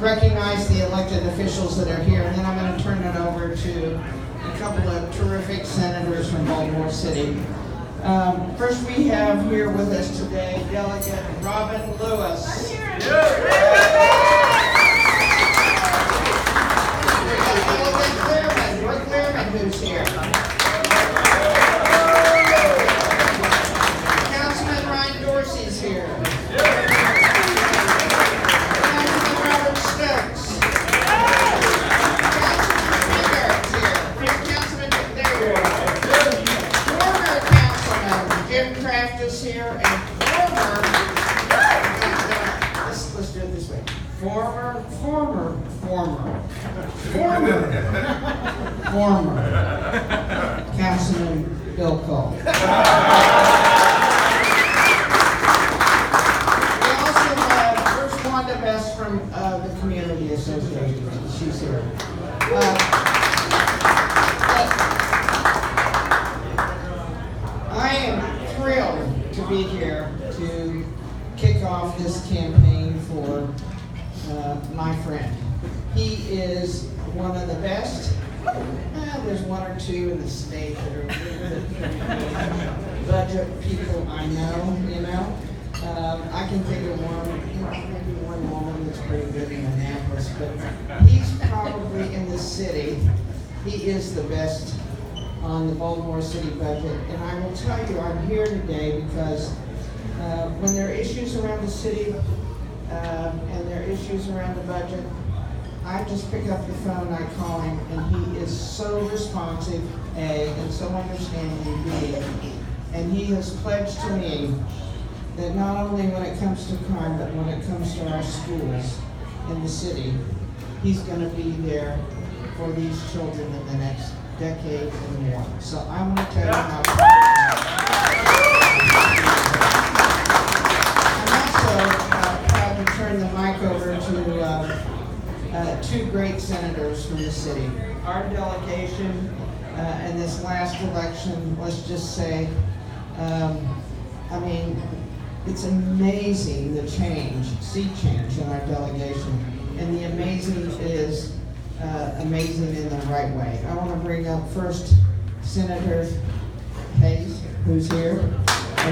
recognize the elected officials that are here, and then I'm going to turn it over to a couple of terrific senators from Baltimore City. First, we have here with us today Delegate Robin Lewis. Who's here? Councilman Ryan Dorsey's here. Councilman Robert Stokes. Councilman Eric's here. Councilman, there you are. Former Councilman Jim Kraft is here, and let's do it this way. Former Councilman Bill Cole. We also have First Wanda Best from the Community Association. She's here. I am thrilled to be here to kick off this campaign for my friend. He is one of the best. There's one or two in the state that are good budget people I know, you know. I can think of maybe one woman that's pretty good in Annapolis, but he's probably in the city. He is the best on the Baltimore City budget. And I will tell you, I'm here today because when there are issues around the city and there are issues around the budget, I just pick up the phone, I call him, and he is so responsive, A, and so understanding, B, and he has pledged to me that not only when it comes to crime, but when it comes to our schools in the city, he's going to be there for these children in the next decade and more. So I want to tell you how I'm also proud to turn the mic over to two great senators from the city. Our delegation in this last election, let's just say, I mean, it's amazing the sea change in our delegation. And the amazing is amazing in the right way. I want to bring up first Senator Hayes, who's here, we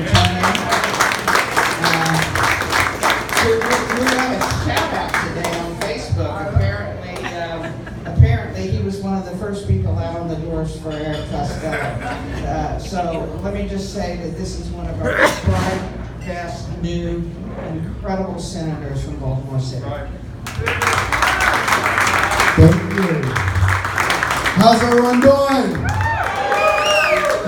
have a shout out today on Facebook. Apparently he was one of the first people out on the doors for Eric Costello. So let me just say that this is one of our bright, best, new, incredible senators from Baltimore City. Thank you. How's everyone doing?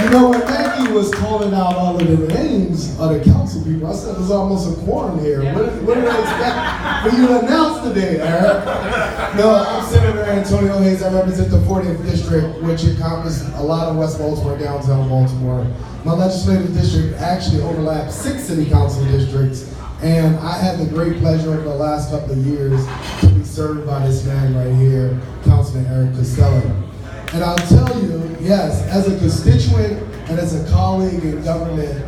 You know, when Maggie was calling out all of the names of the council people, I said there's almost a quorum here. What did I expect for you to announce today, Eric? No, I'm Senator Antonio Hayes. I represent the 40th District, which encompasses a lot of West Baltimore, downtown Baltimore. My legislative district actually overlaps 6 city council districts, and I had the great pleasure over the last couple of years to be served by this man right here, Councilman Eric Costello. And I'll tell you, yes, as a constituent and as a colleague in government,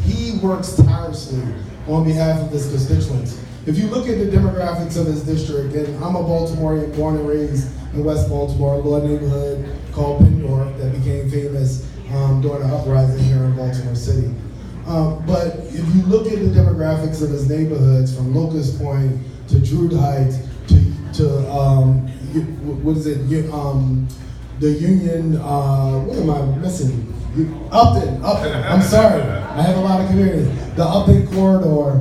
he works tirelessly on behalf of his constituents. If you look at the demographics of his district, and I'm a Baltimorean born and raised in West Baltimore, a little neighborhood called Pendorf that became famous during the uprising here in Baltimore City. But if you look at the demographics of his neighborhoods, from Locust Point to Druid Heights to the Union, what am I missing? Upton, I'm sorry. I have a lot of communities. The Upton corridor,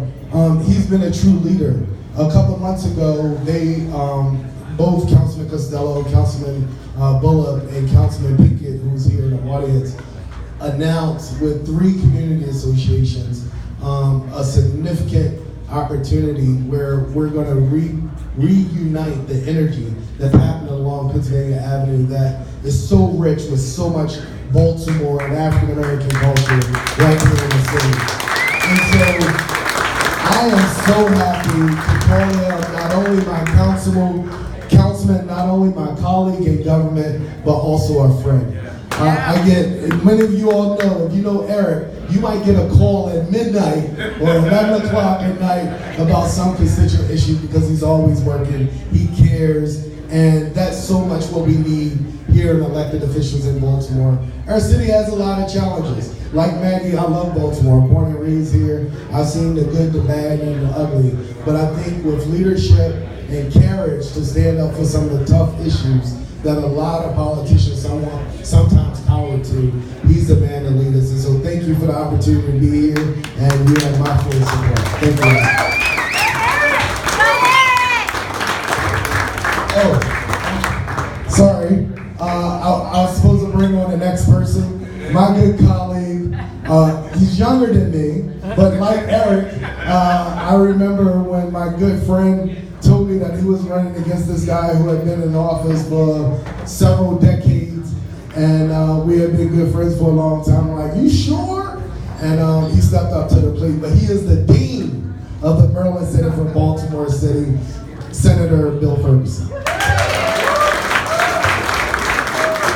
he's been a true leader. A couple of months ago, they, both Councilman Costello, Councilman Bullock, and Councilman Pinkett, who's here in the audience, announced with 3 community associations a significant opportunity where we're going to reunite the energy that's happening along Pennsylvania Avenue that is so rich with so much Baltimore and African American culture right here in the city. And so I am so happy to call him not only my councilman, not only my colleague in government, but also our friend. Many of you all know, if you know Eric, you might get a call at midnight or 11 o'clock at night about some constituent issue because he's always working, he cares, and that's so much what we need here in elected officials in Baltimore. Our city has a lot of challenges. Like Maggie, I love Baltimore. I'm born and raised here. I've seen the good, the bad, and the ugly. But I think with leadership and courage to stand up for some of the tough issues that a lot of politicians sometimes cower to, he's the man to lead us. And so thank you for the opportunity to be here, and you have my full support. Thank you. Oh, sorry. I was supposed to bring on the next person. My good colleague, he's younger than me, but like Eric, I remember when my good friend told me that he was running against this guy who had been in office for several decades, and we had been good friends for a long time. I'm like, you sure? And he stepped up to the plate, but he is the dean of the Maryland Center for Baltimore City, Senator Bill Ferguson.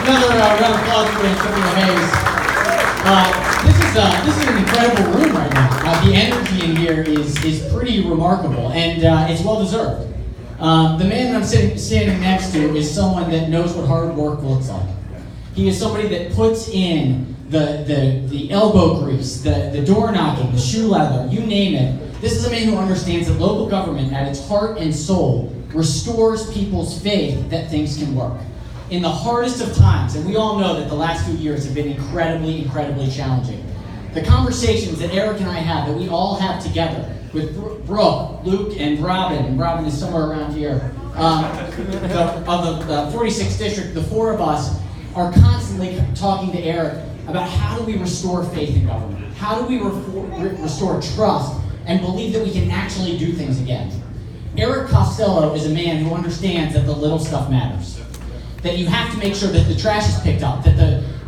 Another round of applause for Senator Hayes. This is an incredible room right now. The energy in here is pretty remarkable, and it's well deserved. The man that I'm standing next to is someone that knows what hard work looks like. He is somebody that puts in the elbow grease, the door knocking, the shoe leather, you name it. This is a man who understands that local government at its heart and soul restores people's faith that things can work. In the hardest of times, and we all know that the last few years have been incredibly, incredibly challenging. The conversations that Eric and I have, that we all have together with Brooke, Luke, and Robin is somewhere around here, of the 46th district, the four of us are constantly talking to Eric about how do we restore faith in government? How do we restore trust and believe that we can actually do things again? Eric Costello is a man who understands that the little stuff matters. That you have to make sure that the trash is picked up, that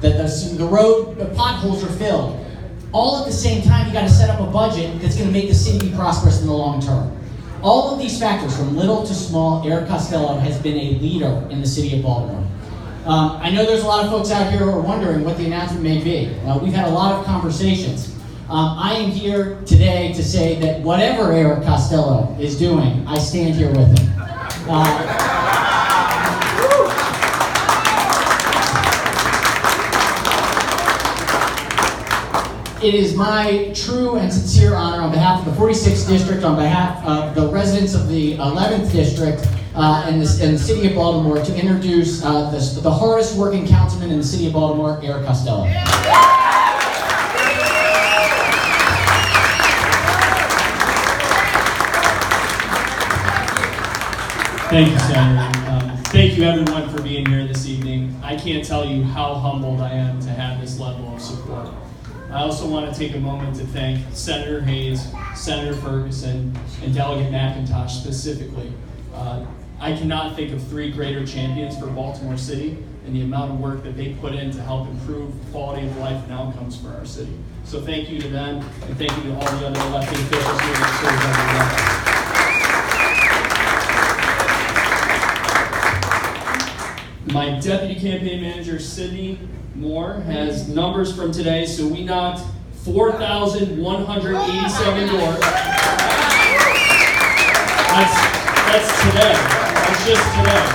the road potholes are filled. All at the same time, you got to set up a budget that's going to make the city be prosperous in the long term. All of these factors, from little to small, Eric Costello has been a leader in the city of Baltimore. I know there's a lot of folks out here who are wondering what the announcement may be. We've had a lot of conversations. I am here today to say that whatever Eric Costello is doing, I stand here with him. It is my true and sincere honor on behalf of the 46th District, on behalf of the residents of the 11th District and the City of Baltimore to introduce the hardest working councilman in the City of Baltimore, Eric Costello. Thank you, Senator. Thank you, everyone, for being here this evening. I can't tell you how humbled I am to have this level of support. I also want to take a moment to thank Senator Hayes, Senator Ferguson, and Delegate McIntosh specifically. I cannot think of three greater champions for Baltimore City and the amount of work that they put in to help improve quality of life and outcomes for our city. So thank you to them, and thank you to all the other elected officials here that serve every day. My Deputy Campaign Manager, Sydney Moore, has numbers from today. So we knocked 4,187 doors. That's today. That's just today.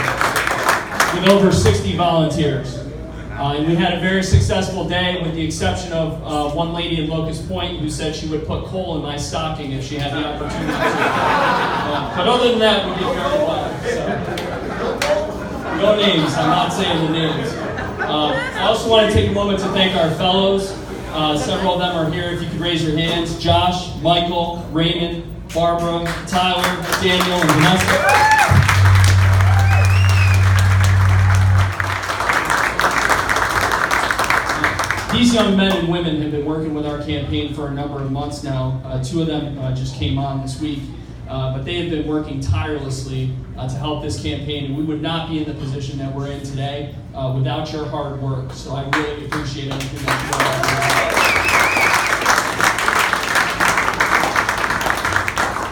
With over 60 volunteers. And we had a very successful day, with the exception of one lady in Locust Point who said she would put coal in my stocking if she had the opportunity to. But other than that, we did very well. So, no names. I'm not saying the names. I also want to take a moment to thank our fellows. Several of them are here. If you could raise your hands. Josh, Michael, Raymond, Barbara, Tyler, Daniel, and Vanessa. These young men and women have been working with our campaign for a number of months now. Two of them just came on this week. But they have been working tirelessly to help this campaign, and we would not be in the position that we're in today without your hard work. So I really appreciate everything that you all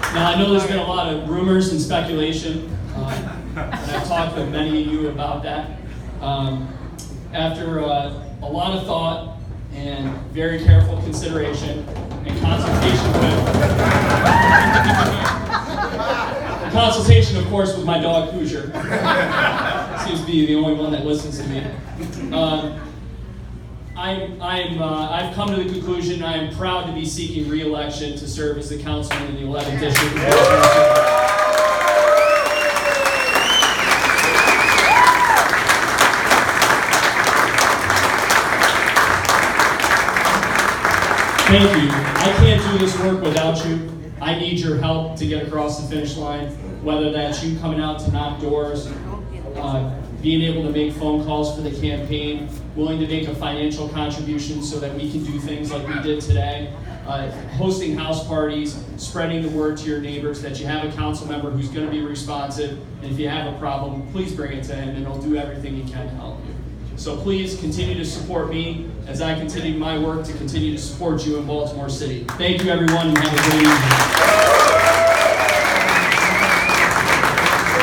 do. Now, I know there's been a lot of rumors and speculation, and I've talked with many of you about that. after a lot of thought and very careful consideration and consultation, of course, with my dog Hoosier. Seems to be the only one that listens to me. I've come to the conclusion I am proud to be seeking re-election to serve as the councilman in the 11th district. Thank you. I can't do this work without you. I need your help to get across the finish line, whether that's you coming out to knock doors, being able to make phone calls for the campaign, willing to make a financial contribution so that we can do things like we did today, hosting house parties, spreading the word to your neighbors that you have a council member who's going to be responsive, and if you have a problem, please bring it to him and he'll do everything he can to help you. So please continue to support me as I continue my work to continue to support you in Baltimore City. Thank you, everyone, and have a great evening.